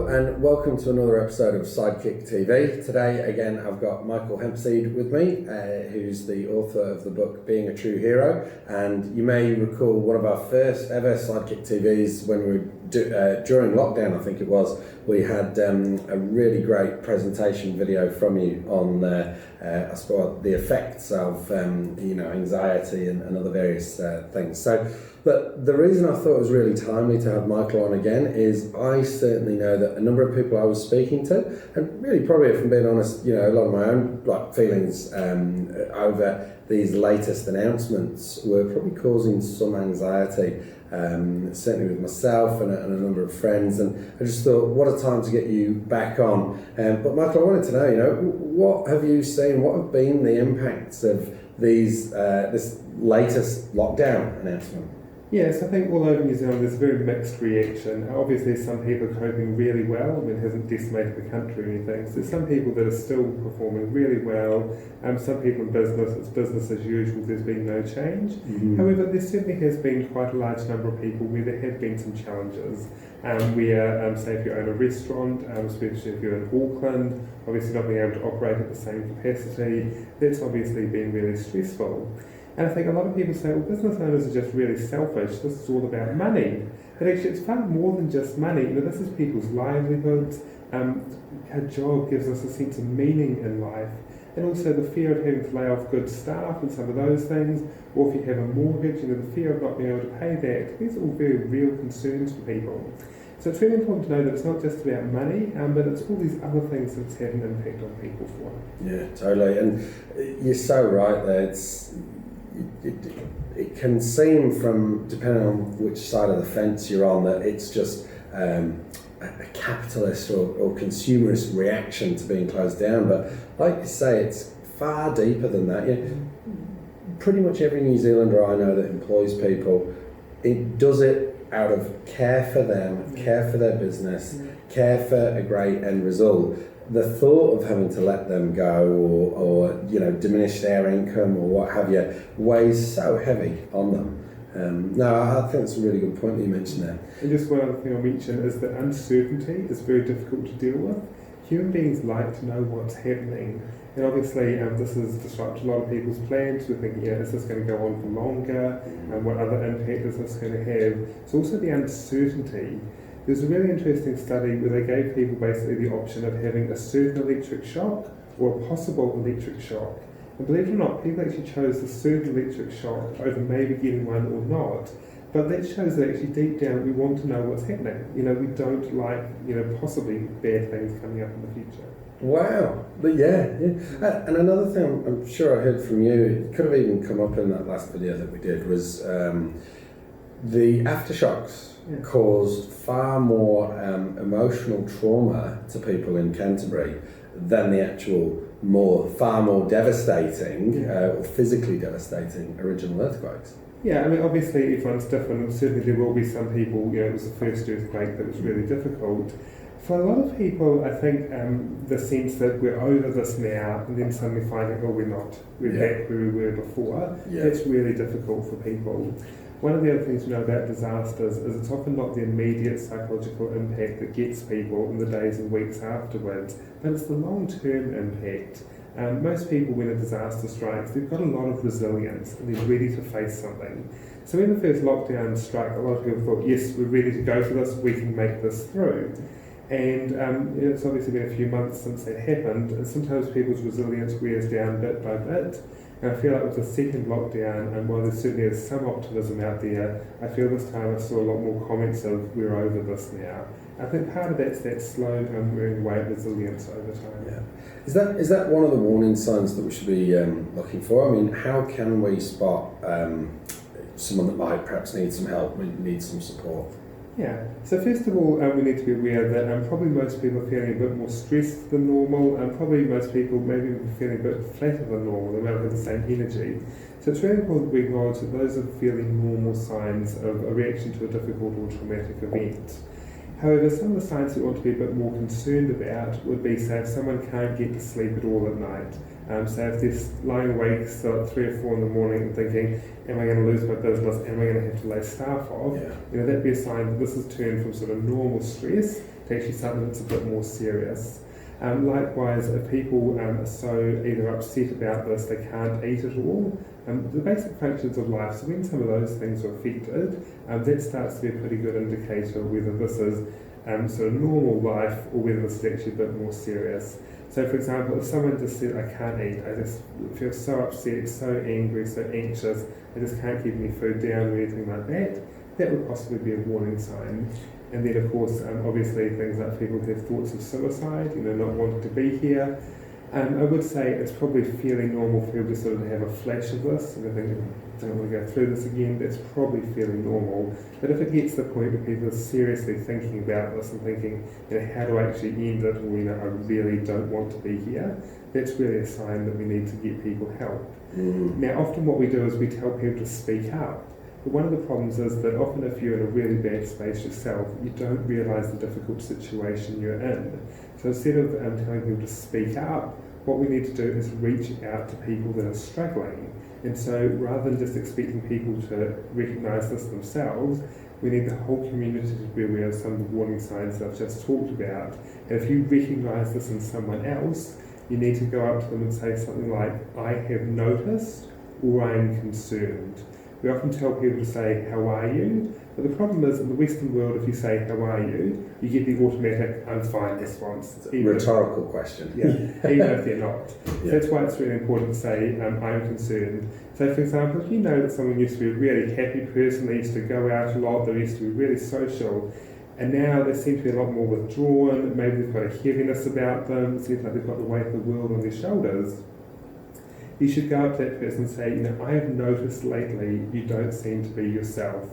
and welcome to another episode of Sidekick TV. Today, again, I've got Michael Hempseed with me, who's the author of the book Being a True Hero. And you may recall one of our first ever Sidekick TVs when we were during lockdown, I think it was. We had a really great presentation video from you on, I suppose, the effects of anxiety and other various things. But the reason I thought it was really timely to have Michael on again is I certainly know that a number of people I was speaking to, and really probably, if I'm being honest, a lot of my own feelings over these latest announcements were probably causing some anxiety, certainly with myself and a number of friends. And I just thought, what a time to get you back on. But Michael, I wanted to know, what have you seen? What have been the impacts of this latest lockdown announcement? Yes, I think all over New Zealand there's a very mixed reaction. Obviously some people are coping really well, it hasn't decimated the country or anything. So some people that are still performing really well, some people in business, it's business as usual, there's been no change. Mm-hmm. However, there certainly has been quite a large number of people where there have been some challenges. Where, say if you own a restaurant, especially if you're in Auckland, obviously not being able to operate at the same capacity, that's obviously been really stressful. And I think a lot of people say, well, business owners are just really selfish, this is all about money. But actually it's far more than just money. This is people's livelihoods. Our job gives us a sense of meaning in life. And also the fear of having to lay off good staff and some of those things, or if you have a mortgage, the fear of not being able to pay that, these are all very real concerns for people. So it's really important to know that it's not just about money, but it's all these other things that it's had an impact on people for. Yeah, totally. And you're so right there. It can seem from, depending on which side of the fence you're on, that it's just a capitalist or consumerist reaction to being closed down. But like you say, it's far deeper than that. Pretty much every New Zealander I know that employs people, it does it out of care for them, care for their business, care for a great end result. The thought of having to let them go or diminish their income or what have you weighs so heavy on them. No, I think that's a really good point that you mentioned there. And just one other thing I'll mention is that uncertainty is very difficult to deal with. Human beings like to know what's happening. And obviously this has disrupted a lot of people's plans. We're thinking, is this going to go on for longer? And what other impact is this going to have? So also the uncertainty. There's a really interesting study where they gave people basically the option of having a certain electric shock or a possible electric shock. And believe it or not, people actually chose the certain electric shock over maybe getting one or not. But that shows that actually deep down we want to know what's happening. We don't like, possibly bad things coming up in the future. Wow. But yeah. And another thing I'm sure I heard from you, it could have even come up in that last video that we did, was the aftershocks caused far more emotional trauma to people in Canterbury than the actual far more devastating or physically devastating original earthquakes. Yeah, obviously everyone's different. Certainly there will be some people, it was the first earthquake that was really difficult. For a lot of people, I think the sense that we're over this now and then suddenly finding, we're not. We're back where we were before. That's really difficult for people. One of the other things we know about disasters is it's often not the immediate psychological impact that gets people in the days and weeks afterwards, but it's the long-term impact. Most people, when a disaster strikes, they've got a lot of resilience and they're ready to face something. So when the first lockdown struck, a lot of people thought, yes, we're ready to go for this, we can make this through. And it's obviously been a few months since that happened, and sometimes people's resilience wears down bit by bit. And I feel like with the second lockdown, and while there certainly is some optimism out there, I feel this time I saw a lot more comments of we're over this now. I think part of that's that slow wearing away at resilience over time. Yeah. Is that one of the warning signs that we should be looking for? How can we spot someone that might perhaps need some help, need some support? Yeah, so first of all, we need to be aware that probably most people are feeling a bit more stressed than normal, and probably most people maybe feeling a bit flatter than normal, they might have the same energy. So it's really important we acknowledge that those are fairly normal signs of a reaction to a difficult or traumatic event. However, some of the signs we want to be a bit more concerned about would be, say, if someone can't get to sleep at all at night, So if they're lying awake still at 3 or 4 in the morning and thinking, am I going to lose my business? Am I going to have to lay staff off? Yeah. That'd be a sign that this has turned from sort of normal stress to actually something that's a bit more serious. Likewise, if people are so either upset about this, they can't eat at all, the basic functions of life, so when some of those things are affected, that starts to be a pretty good indicator whether this is sort of normal life or whether this is actually a bit more serious. So for example, if someone just said, I can't eat, I just feel so upset, so angry, so anxious, I just can't keep any food down or anything like that, that would possibly be a warning sign. And then of course, obviously things like people who have thoughts of suicide, not wanting to be here. I would say it's probably fairly normal for people to sort of have a flash of this and think, I don't want to go through this again. That's probably fairly normal. But if it gets to the point where people are seriously thinking about this and thinking, how do I actually end it, or I really don't want to be here, that's really a sign that we need to get people help. Now often what we do is we tell people to speak up. But one of the problems is that often if you're in a really bad space yourself, you don't realise the difficult situation you're in. So instead of telling people to speak up, what we need to do is reach out to people that are struggling. And so rather than just expecting people to recognise this themselves, we need the whole community to be aware of some of the warning signs that I've just talked about. And if you recognise this in someone else, you need to go up to them and say something like, I have noticed, or I am concerned. We often tell people to say, how are you? But the problem is, in the Western world, if you say, how are you, you get the automatic, I'm fine response. Rhetorical question. Yeah, even if they're not. So that's why it's really important to say, I'm concerned. So for example, if you know that someone used to be a really happy person, they used to go out a lot, they used to be really social, and now they seem to be a lot more withdrawn, maybe they've got a heaviness about them, it seems like they've got the weight of the world on their shoulders, you should go up to that person and say, I have noticed lately you don't seem to be yourself.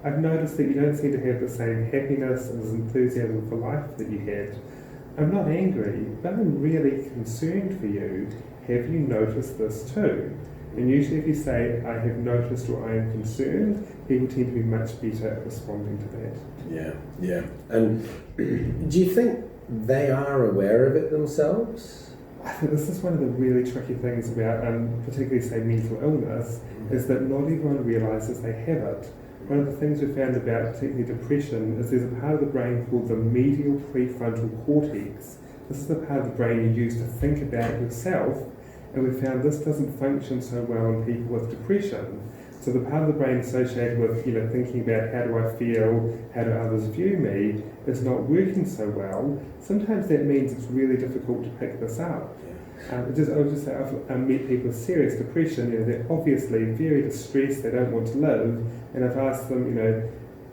I've noticed that you don't seem to have the same happiness and enthusiasm for life that you had. I'm not angry, but I'm really concerned for you. Have you noticed this too? And usually if you say, I have noticed or I am concerned, people tend to be much better at responding to that. Yeah. And do you think they are aware of it themselves? I think this is one of the really tricky things about, particularly say mental illness, is that not everyone realises they have it. One of the things we found about particularly depression is there's a part of the brain called the medial prefrontal cortex. This is the part of the brain you use to think about yourself, and we found this doesn't function so well in people with depression. So the part of the brain associated with thinking about how do I feel, how do others view me, is not working so well. Sometimes that means it's really difficult to pick this up. I would just say I've met people with serious depression, they're obviously very distressed, they don't want to live, and I've asked them,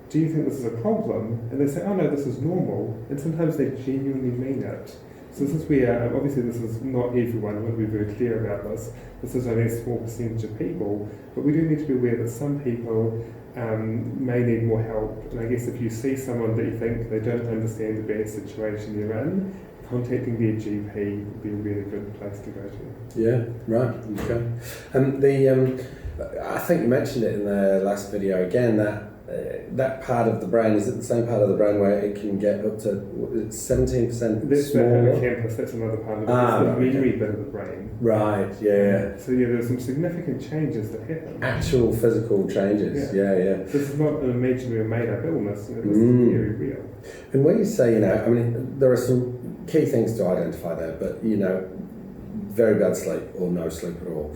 do you think this is a problem? And they say, oh no, this is normal, and sometimes they genuinely mean it. So this is where, obviously this is not everyone, I want to be very clear about this, this is only a small percentage of people, but we do need to be aware that some people may need more help, and I guess if you see someone that you think they don't understand the bad situation you're in, contacting their GP would be a really good place to go to. Yeah, right, okay. I think you mentioned it in the last video again, that part of the brain, is it the same part of the brain where it can get up to 17% That's smaller? the hippocampus, that's another part of it. It's the memory bit of the brain. Right, yeah. So there's some significant changes that happen. Actual physical changes, yeah. This is not an imaginary or made-up illness, this is very real. And when you say, there are some key things to identify there, but very bad sleep or no sleep at all,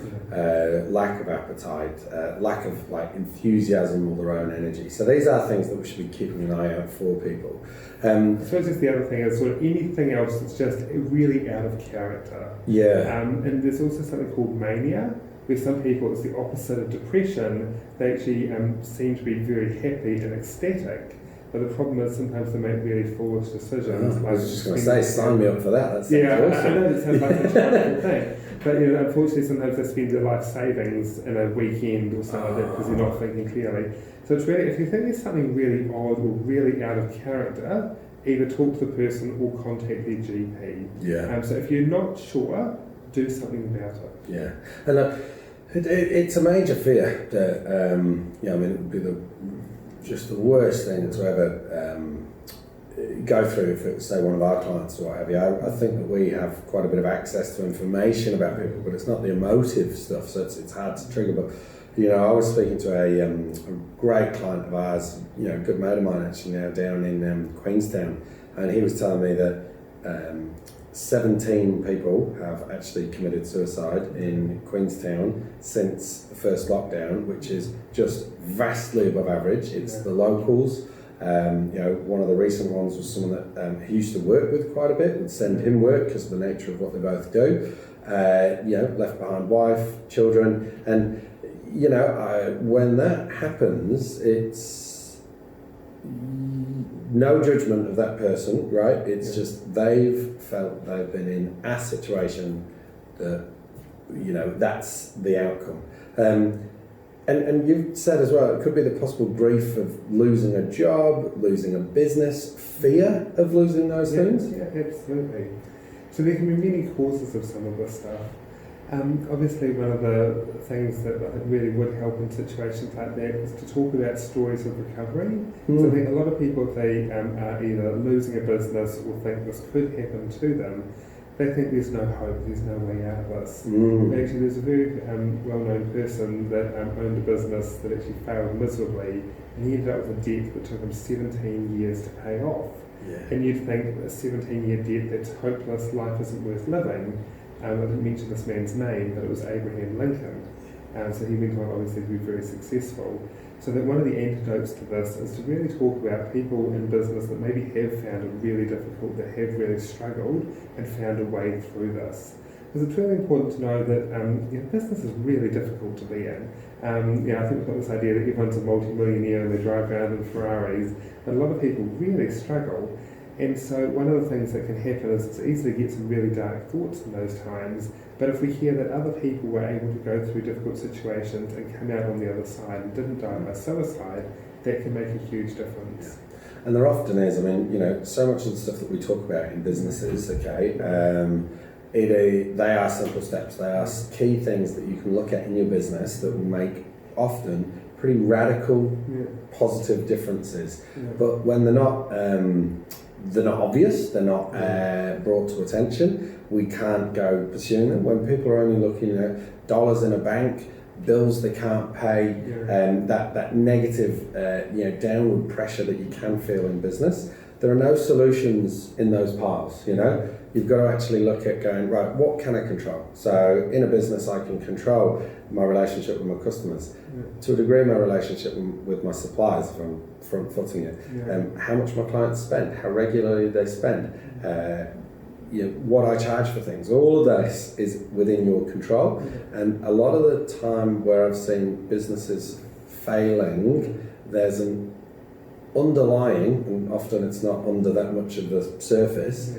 lack of appetite, lack of enthusiasm or their own energy. So these are things that we should be keeping an eye out for people. I suppose just the other thing is sort of anything else that's just really out of character. Yeah. And there's also something called mania, where some people, it's the opposite of depression, they actually seem to be very happy and ecstatic. But the problem is sometimes they make really foolish decisions. I was just going to say, sign me up for that. That's awesome. I know that sounds like a terrible thing. But unfortunately sometimes they spend their life savings in a weekend or something like that because they're not thinking clearly. So it's really, if you think there's something really odd or really out of character, either talk to the person or contact their GP. Yeah. So if you're not sure, do something about it. Yeah. And it's a major fear that, it would be just the worst thing to ever go through if it's, say, one of our clients or what have you. I think that we have quite a bit of access to information about people, but it's not the emotive stuff, so it's hard to trigger. But I was speaking to a great client of ours, a good mate of mine actually now down in Queenstown, and he was telling me that 17 people have actually committed suicide in Queenstown since the first lockdown, which is just vastly above average. It's the locals. One of the recent ones was someone that he used to work with quite a bit, would send him work because of the nature of what they both do. Left behind wife, children, and when that happens, it's no judgment of that person, right? It's just they've felt they've been in a situation that, that's the outcome. And you've said as well, it could be the possible grief of losing a job, losing a business, fear of losing those things? Yeah, absolutely. So there can be many causes of some of this stuff. Obviously, one of the things that I think really would help in situations like that is to talk about stories of recovery. So I think a lot of people, if they are either losing a business or think this could happen to them, they think there's no hope, there's no way out of this. Actually, there's a very well-known person that owned a business that actually failed miserably, and he ended up with a debt that took him 17 years to pay off. And you'd think a 17-year debt, that's hopeless, life isn't worth living. I didn't mention this man's name, but it was Abraham Lincoln. So he went on obviously to be very successful. So that one of the antidotes to this is to really talk about people in business that maybe have found it really difficult, that have really struggled and found a way through this. Because it's really important to know that business is really difficult to be in. I think we've got this idea that everyone's a multi-millionaire and they drive around in Ferraris, but a lot of people really struggle. And so one of the things that can happen is it's easy to get some really dark thoughts in those times, but if we hear that other people were able to go through difficult situations and come out on the other side and didn't die by suicide, that can make a huge difference. And there often is, so much of the stuff that we talk about in businesses, they are simple steps, they are key things that you can look at in your business that will make often pretty radical, positive differences. But when they're not obvious, they're not brought to attention, we can't go pursuing them. When people are only looking at dollars in a bank, bills they can't pay, that negative downward pressure that you can feel in business, there are no solutions in those piles. You've got to actually look at going, right, what can I control? So in a business I can control my relationship with my customers, to a degree my relationship with my suppliers, if I'm front-footing it, how much my clients spend, how regularly they spend, what I charge for things. All of this is within your control. And a lot of the time where I've seen businesses failing, there's an underlying, and often it's not under that much of the surface,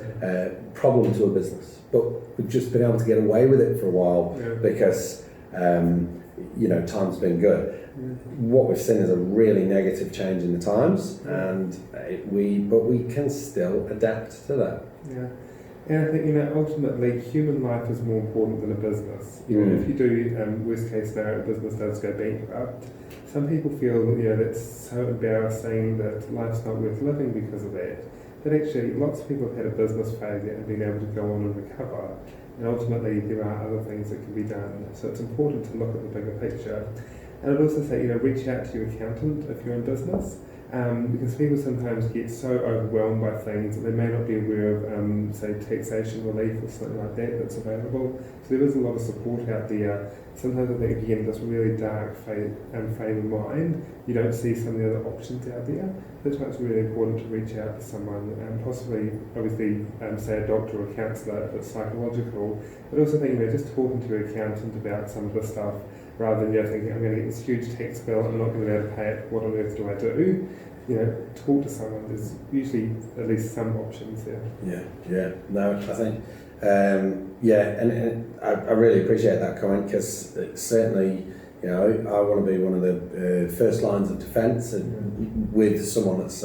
problem to a business. But we've just been able to get away with it for a while because time's been good. What we've seen is a really negative change in the times, and but we can still adapt to that. And I think, ultimately, human life is more important than a business. If you do, worst case scenario, a business does go bankrupt, some people feel that's so embarrassing that life's not worth living because of that. But actually, lots of people have had a business failure and been able to go on and recover. And ultimately, there are other things that can be done. So it's important to look at the bigger picture. And I'd also say, reach out to your accountant if you're in business. Because people sometimes get so overwhelmed by things that they may not be aware of, say, taxation relief or something like that that's available. So there is a lot of support out there. Sometimes I think, again, this really dark frame of mind, you don't see some of the other options out there. That's why it's really important to reach out to someone, possibly, obviously, say a doctor or a counsellor if it's psychological, but also think, just talking to your accountant about some of the stuff, rather than thinking, I'm going to get this huge tax bill, I'm not going to be able to pay it, what on earth do I do? Talk to someone, there's usually at least some options there. No, I think, and I really appreciate that comment, because certainly, I want to be one of the first lines of defence with someone that's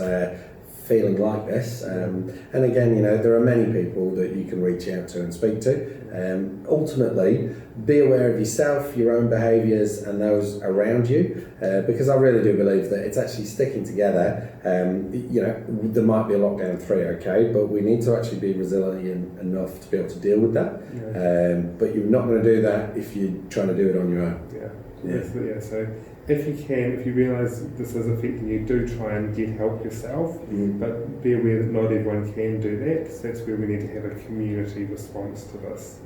feeling like this. And again, there are many people that you can reach out to and speak to. Ultimately, be aware of yourself, your own behaviours and those around you, because I really do believe that it's actually sticking together. There might be a lockdown 3, okay, but we need to actually be resilient enough to be able to deal with that. But you're not going to do that if you're trying to do it on your own. So if you realise this is affecting you, do try and get help yourself, but be aware that not everyone can do that. So that's where we need to have a community response to this.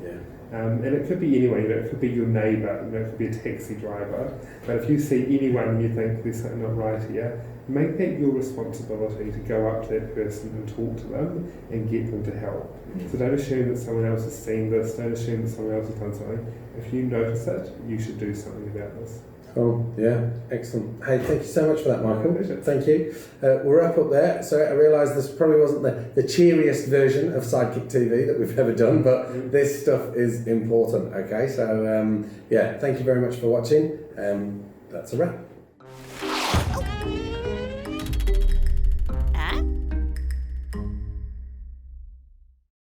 And it could be anyone, it could be your neighbour, it could be a taxi driver, but if you see anyone and you think there's something not right here, make that your responsibility to go up to that person and talk to them and get them to help. So don't assume that someone else has seen this, don't assume that someone else has done something. If you notice it, you should do something about this. Oh, yeah, excellent. Hey, thank you so much for that, Michael. Thank you. We'll wrap up there. So I realise this probably wasn't the cheeriest version of Sidekick TV that we've ever done, but this stuff is important, okay? So, thank you very much for watching. That's a wrap.